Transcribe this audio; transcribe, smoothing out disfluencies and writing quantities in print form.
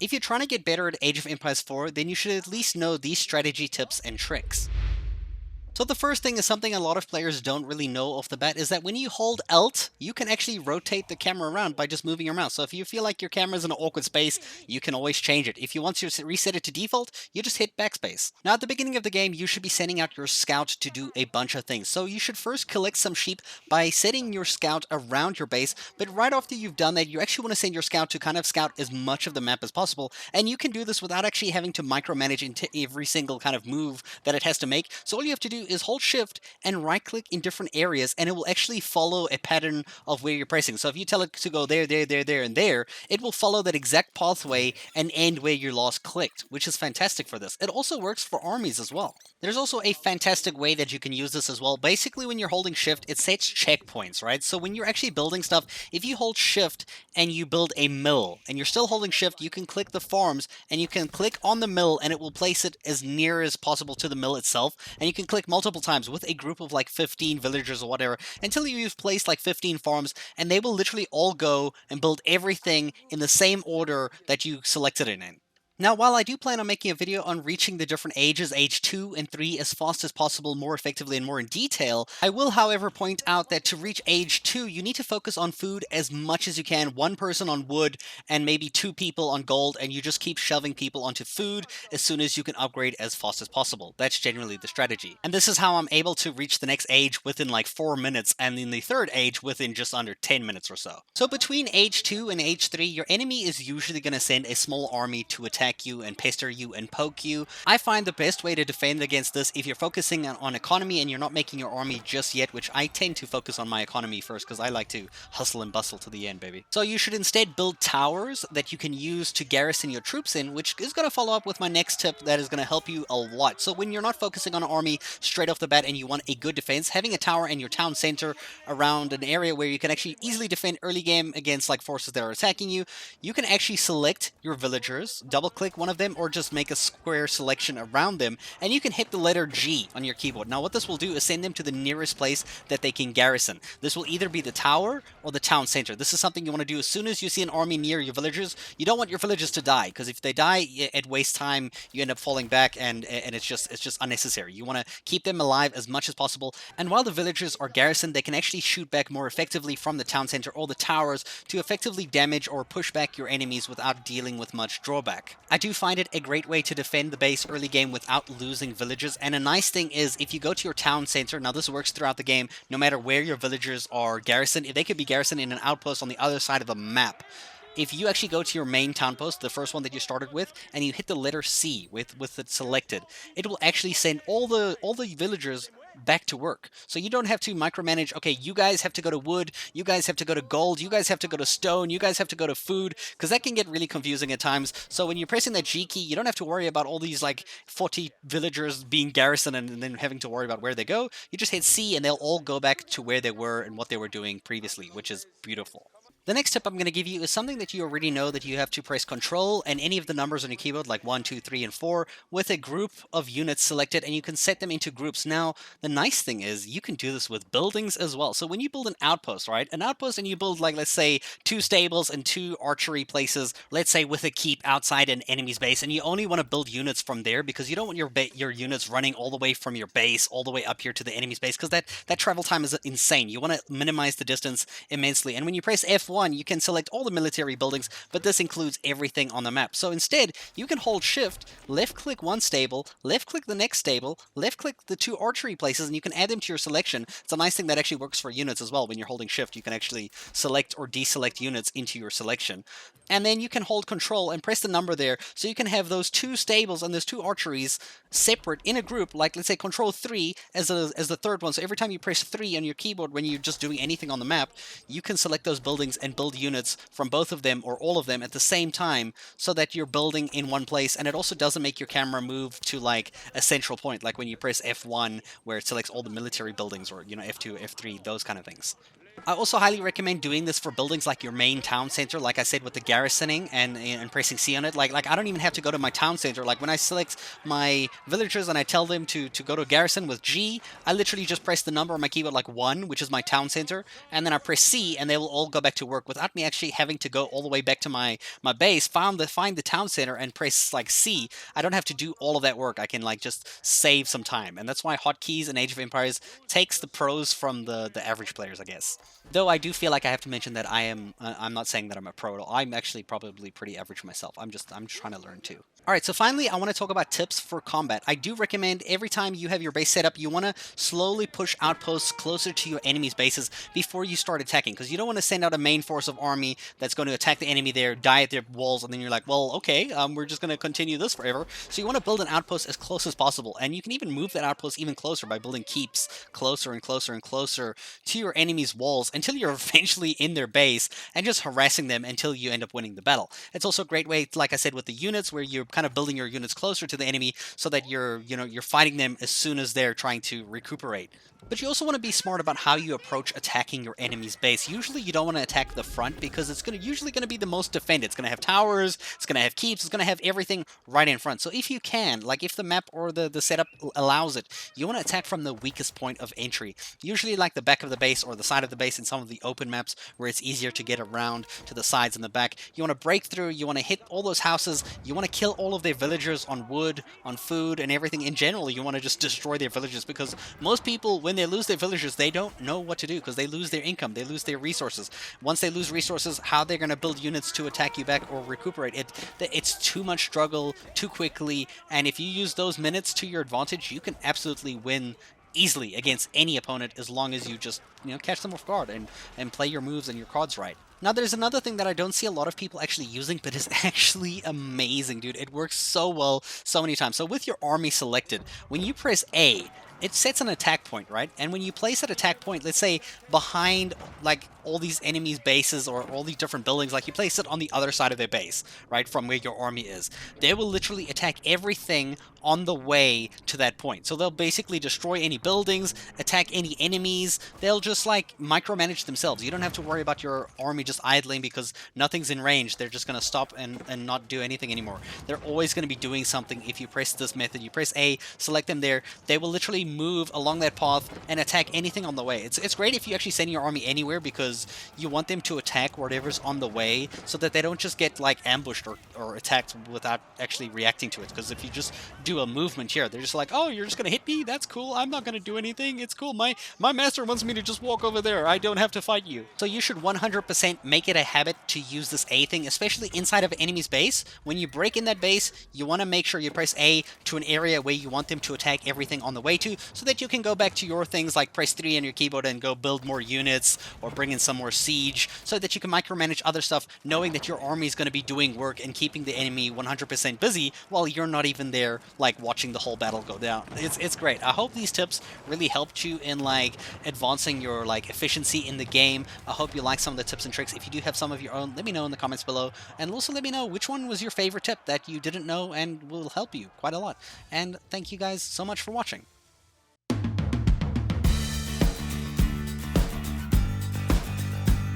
If you're trying to get better at Age of Empires 4, then you should at least know these strategy tips and tricks. So the first thing is something a lot of players don't really know off the bat is that when you hold Alt, you can actually rotate the camera around by just moving your mouse. So if you feel like your camera's in an awkward space, you can always change it. If you want to reset it to default, you just hit backspace. Now at the beginning of the game, you should be sending out your scout to do a bunch of things. So you should first collect some sheep by setting your scout around your base, but right after you've done that, you actually want to send your scout to kind of scout as much of the map as possible. And you can do this without actually having to micromanage into every single kind of move that it has to make. So all you have to do is hold shift and right click in different areas, and it will actually follow a pattern of where you're pressing. So if you tell it to go there, and there, it will follow that exact pathway and end where you last clicked, which is fantastic for this. It also works for armies as well. There's also a fantastic way that you can use this as well. Basically, when you're holding shift, it sets checkpoints, right? So when you're actually building stuff, if you hold shift and you build a mill and you're still holding shift, you can click the farms and you can click on the mill and it will place it as near as possible to the mill itself. And you can click multiple times with a group of like 15 villagers or whatever until you've placed like 15 farms, and they will literally all go and build everything in the same order that you selected it in. Now, while I do plan on making a video on reaching the different ages, age 2 and 3, as fast as possible, more effectively and more in detail, I will, however, point out that to reach age 2, you need to focus on food as much as you can. One person on wood and maybe 2 people on gold, and you just keep shoving people onto food as soon as you can upgrade as fast as possible. That's generally the strategy. And this is how I'm able to reach the next age within like 4 minutes, and in the third age within just under 10 minutes or so. So between age 2 and age 3, your enemy is usually going to send a small army to attack you and pester you and poke you. I find the best way to defend against this, if you're focusing on economy and you're not making your army just yet, which I tend to focus on my economy first because I like to hustle and bustle to the end, baby. So you should instead build towers that you can use to garrison your troops in, which is going to follow up with my next tip that is going to help you a lot. So when you're not focusing on an army straight off the bat and you want a good defense, having a tower in your town center around an area where you can actually easily defend early game against like forces that are attacking you, you can actually select your villagers, double click one of them, or just make a square selection around them, and you can hit the letter G on your keyboard. Now what this will do is send them to the nearest place that they can garrison. This will either be the tower or the town center. This is something you want to do as soon as you see an army near your villagers. You don't want your villagers to die, because if they die, it wastes time, you end up falling back, and it's just unnecessary. You want to keep them alive as much as possible, and while the villagers are garrisoned, they can actually shoot back more effectively from the town center or the towers to effectively damage or push back your enemies without dealing with much drawback. I do find it a great way to defend the base early game without losing villagers, and a nice thing is if you go to your town center, now this works throughout the game, no matter where your villagers are garrisoned, if they could be garrisoned in an outpost on the other side of the map, if you actually go to your main town post, the first one that you started with, and you hit the letter C with it selected, it will actually send all the villagers back to work. So you don't have to micromanage, okay, you guys have to go to wood, you guys have to go to gold, you guys have to go to stone, you guys have to go to food, because that can get really confusing at times. So when you're pressing that G key, you don't have to worry about all these like 40 villagers being garrisoned and then having to worry about where they go. You just hit C and they'll all go back to where they were and what they were doing previously, which is beautiful. The next tip I'm going to give you is something that you already know, that you have to press Control and any of the numbers on your keyboard, like 1, 2, 3, and 4, with a group of units selected, and you can set them into groups. Now, the nice thing is you can do this with buildings as well. So when you build an outpost, right? An outpost, and you build, like, let's say, 2 stables and 2 archery places, let's say with a keep outside an enemy's base, and you only want to build units from there because you don't want your units running all the way from your base all the way up here to the enemy's base, because that travel time is insane. You want to minimize the distance immensely. And when you press F1, you can select all the military buildings, but this includes everything on the map. So instead, you can hold shift, left click one stable, left click the next stable, left click the 2 archery places, and you can add them to your selection. It's a nice thing that actually works for units as well. When you're holding shift, you can actually select or deselect units into your selection. And then you can hold control and press the number there, so you can have those 2 stables and those 2 archeries separate in a group, like let's say control 3 as the third one. So every time you press 3 on your keyboard when you're just doing anything on the map, you can select those buildings and build units from both of them or all of them at the same time, so that you're building in one place. And it also doesn't make your camera move to like a central point, like when you press F1 where it selects all the military buildings, or F2, F3, those kind of things. I also highly recommend doing this for buildings like your main town center, like I said with the garrisoning and pressing C on it. Like I don't even have to go to my town center. Like when I select my villagers and I tell them to go to a garrison with G, I literally just press the number on my keyboard like 1, which is my town center, and then I press C and they will all go back to work without me actually having to go all the way back to my base, find the town center and press like C. I don't have to do all of that work. I can like just save some time. And that's why hotkeys in Age of Empires takes the pros from the average players, I guess. Though I do feel like I have to mention that I'm not saying that I'm a pro at all. I'm actually probably pretty average myself. I'm just trying to learn too. All right, so finally, I want to talk about tips for combat. I do recommend every time you have your base set up, you want to slowly push outposts closer to your enemy's bases before you start attacking, because you don't want to send out a main force of army that's going to attack the enemy there, die at their walls, and then you're like, well, okay, we're just going to continue this forever. So you want to build an outpost as close as possible, and you can even move that outpost even closer by building keeps closer and closer and closer to your enemy's walls until you're eventually in their base and just harassing them until you end up winning the battle. It's also a great way, like I said, with the units, where you're kind of building your units closer to the enemy so that you're fighting them as soon as they're trying to recuperate. But you also want to be smart about how you approach attacking your enemy's base. Usually you don't want to attack the front because it's usually going to be the most defended. It's going to have towers, it's going to have keeps, it's going to have everything right in front. So if you can, like if the map or the setup allows it, you want to attack from the weakest point of entry. Usually like the back of the base or the side of the base in some of the open maps where it's easier to get around to the sides and the back. You want to break through, you want to hit all those houses, you want to kill all of their villagers on wood, on food, and everything in general. You want to just destroy their villages, because most people, when they lose their villagers, they don't know what to do because they lose their income, they lose their resources. Once they lose resources, how they're going to build units to attack you back or recuperate it's too much struggle too quickly, and if you use those minutes to your advantage, you can absolutely win easily against any opponent, as long as you just catch them off guard and play your moves and your cards right. Now, there's another thing that I don't see a lot of people actually using, but is actually amazing, dude. It works so well so many times. So with your army selected, when you press A, it sets an attack point, right? And when you place that attack point, let's say behind like all these enemies' bases or all these different buildings, like you place it on the other side of their base, right, from where your army is, they will literally attack everything on the way to that point. So they'll basically destroy any buildings, attack any enemies. They'll just like micromanage themselves. You don't have to worry about your army just idling because nothing's in range. They're just going to stop and not do anything anymore. They're always going to be doing something if you press this method. You press A, select them there. They will literally move along that path and attack anything on the way. It's great if you actually send your army anywhere, because you want them to attack whatever's on the way so that they don't just get like ambushed or attacked without actually reacting to it. Because if you just do a movement here, they're just like, oh, you're just gonna hit me? That's cool. I'm not gonna do anything. It's cool. My master wants me to just walk over there. I don't have to fight you. So you should 100% make it a habit to use this A thing, especially inside of an enemy's base. When you break in that base, you want to make sure you press A to an area where you want them to attack everything on the way to, so that you can go back to your things like press 3 on your keyboard and go build more units or bring in some more siege, so that you can micromanage other stuff, knowing that your army is going to be doing work and keeping the enemy 100% busy while you're not even there like watching the whole battle go down. It's great. I hope these tips really helped you in like advancing your like efficiency in the game. I hope you like some of the tips and tricks. If you do have some of your own, let me know in the comments below, and also let me know which one was your favorite tip that you didn't know and will help you quite a lot. And thank you guys so much for watching.